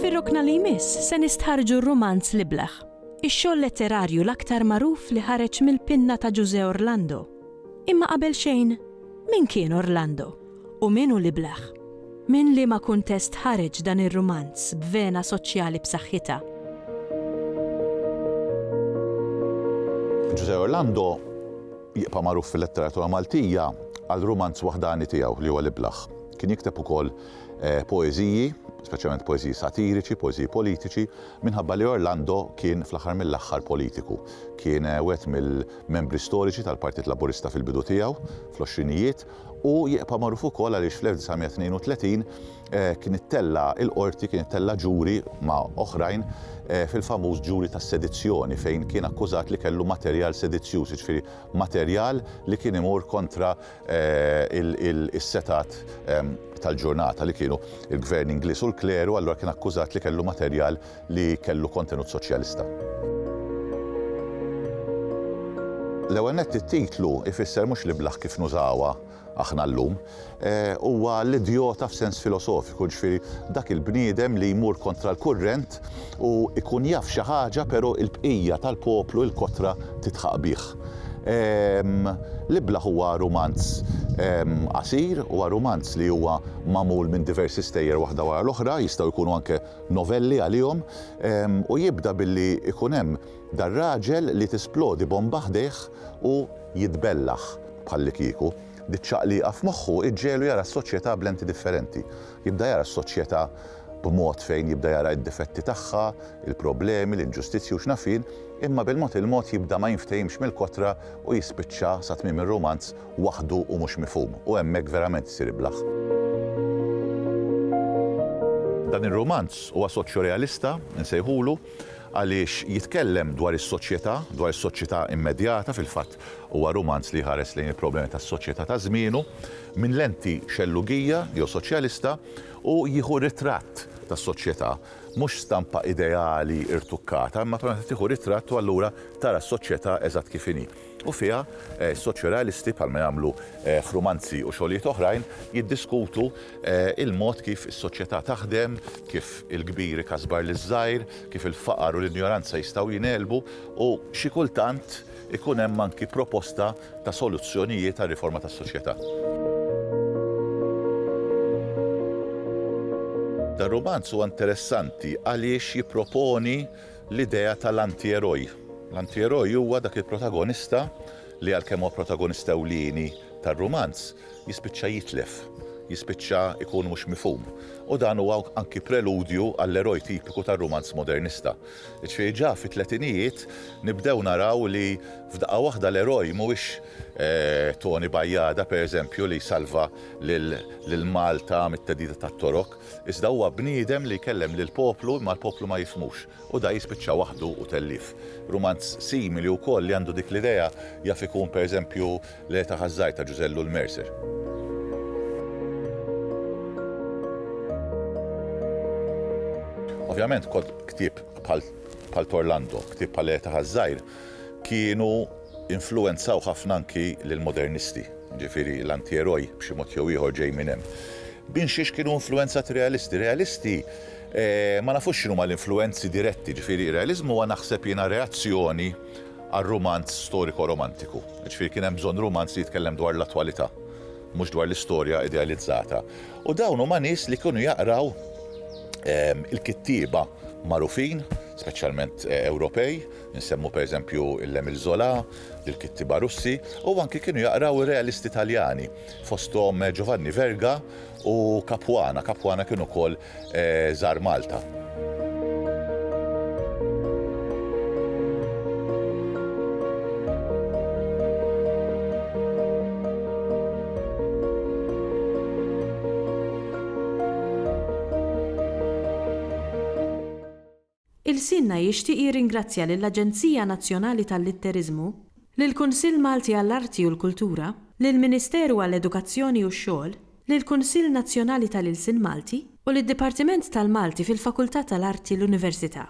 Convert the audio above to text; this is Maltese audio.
Fir-rokna li jmiss se nistħarġu r-romanz Liblaħ, ix-xogħol letterarju l-aktar magħruf li ħareġ mill-pinna ta' Giuseppe Orlando. Imma qabel xejn, min kien Orlando? U min hu Liblaħ? Min li ma kuntest ħareġ dan ir-romanz b'vena soċjali b'saħħitha? Giuseppe Orlando jibqa' magħruf fil-letteratura Maltija għal romanz waħdani tiegħu li huwa Liblaħ. Kien jikteb ukoll poeżiji, speċjalment poeżiji satiriċi, poeżiji politiċi, minħabba li Orlando kien fl-aħħar mill-aħħar politiku. Kien wieħed mill-membri storiċi tal-Partit Laburista fil-bidu tiegħu fl-20ijiet u jibqa' magħruf ukoll għaliex fl-1932 kien ittella l-qorti, kien ittella ġuri ma' oħrajn fil-famuż ġuri tas sedizzjoni fejn kien akkużat li kellu materjal sedizzjuż, jiġifieri materjal li kien imur kontra is-setat tal-ġurnata li kienu il-gvern Ingliż u l-kleru, allura kien akkużat li kellu materjal li kellu kontenut soċjalista. L-ewwel nett it-titlu ifisser mhux Liblaħ kif nużawha aħna llum, huwa l-idjota f'sens filosofiku, ġifieri dak il-bniedem li jmur kontra l-kurrent u ikun jaf xi ħaġa però l-bqija tal-poplu l-kotra titħaq bih. Liblaħ huwa romanz qasir, huwa romanz li huwa magħmul minn diversi stejjer waħda wara l-oħra, jistgħu jkunu anke novelli għalihom u jibda billi ikun hemm dar raġel li tisplodi bomba ħdejh u jitbellaħ bħalli kieku. Diċċaqliqa f'moħħu iġġielu jara s-soċjetà b'lenti differenti. Jibda jara s-soċjetà b'mod fejn jibda jara d-difetti tagħha, il-problemi, l-inġustizzji u x'nafin, imma bil-mod il-mod jibda ma jinftehimx mill-kotra u jispiċċa sa tmiem ir-romanz waħdu u mhux mifhum. U hemmhekk verament isir Liblaħ. Dan ir-romanz huwa soċjorealista, nsejħulu, għaliex jitkellem dwar is-soċjetà immedjata, fil-fatt huwa romanz li ħares lejn il-problemi tas-soċjetà ta' żmienu minn lenti xellugija jew soċjalista u jieħu ritratt tas-soċjetà, mhux stampa ideali irtukkata, imma tieħu ritratt u allura tara s-soċjetà eżatt kif inhi. U fiha soċjorealisti bħalma jagħmlu f'romanzi u xogħlijiet oħrajn jiddiskutu il-mod kif is-soċjetà taħdem, kif il-kbir ikasbar liż-żgħir, kif il-faqar u l-injoranza jistgħu jinelbu u xi kultant ikun hemm anki proposta ta' soluzzjonijiet għar riforma tas-soċjetà. Dan romanz huwa interessanti għaliex jipproponi l-idea tal-antieroj. L-antieroj huwa dak il-protagonista li għalkemm huwa protagonista ewlieni tar-romanz jispiċċa jitlef, jispiċċa ikun mhux mifhum. U dan huwa anki preludju għall-eroj tipiku tar-romanz modernista. Ġifieri ġa fit-tletinijiet nibdew naraw li f'daqqa waħda l-eroj mhuwiex Tony Bajjada pereżempju li jsalva lil Malta mit-tedida tat-torok, iżda huwa bniedem li jkellem lill-poplu imma l-poplu ma jifhmux u da jispiċċa waħdu u tellif. Romanz simili wkoll li għandu dik l-idea jaf ikun pereżempju L-Eta ħażżajr ta' Giusello l-Mercer. Ovvjament ktieb bħal Orlando, ktieb bħal L-Eta ħażżajr kienu influwenzaw ħafna anki lill-modernisti, ġifieri l-antieroj b'xi mod jew ieħor ġej minn hemm. Bin xiex kienu influenzati realisti. Realisti ma nafux x'inhuma l-influenzi diretti, ġifieri realiżmu huwa naħseb jiena reazzjoni għar-romanz storico-romantiku. Ġifieri kien hemm bżonn romanz li jitkellem dwar l-attwalità, mhux dwar l-istorja idealizzata. U dawn huma nies li kienu jaqraw il-kittieba magħrufin, speċjalment Ewropej, nsemmu pereżempju l-Emile Zola, il-kittieba Russi, u anke kienu jaqraw ir-realisti Taljani, fosthom Giovanni Verga u Capuana. Capuana kienu wkoll żar Malta. Il-Sinna jixtieq jirringrazzja lill-Aġenzija Nazzjonali tal-Litteriżmu, lill-Kunsill Malti għall-Arti u l-Kultura, lill-Ministeru għall-Edukazzjoni u x-Xogħol, lill-Kunsill Nazzjonali tal-Ilsien Malti u lid-Dipartiment tal-Malti fil-Fakultà tal-Arti l-Università.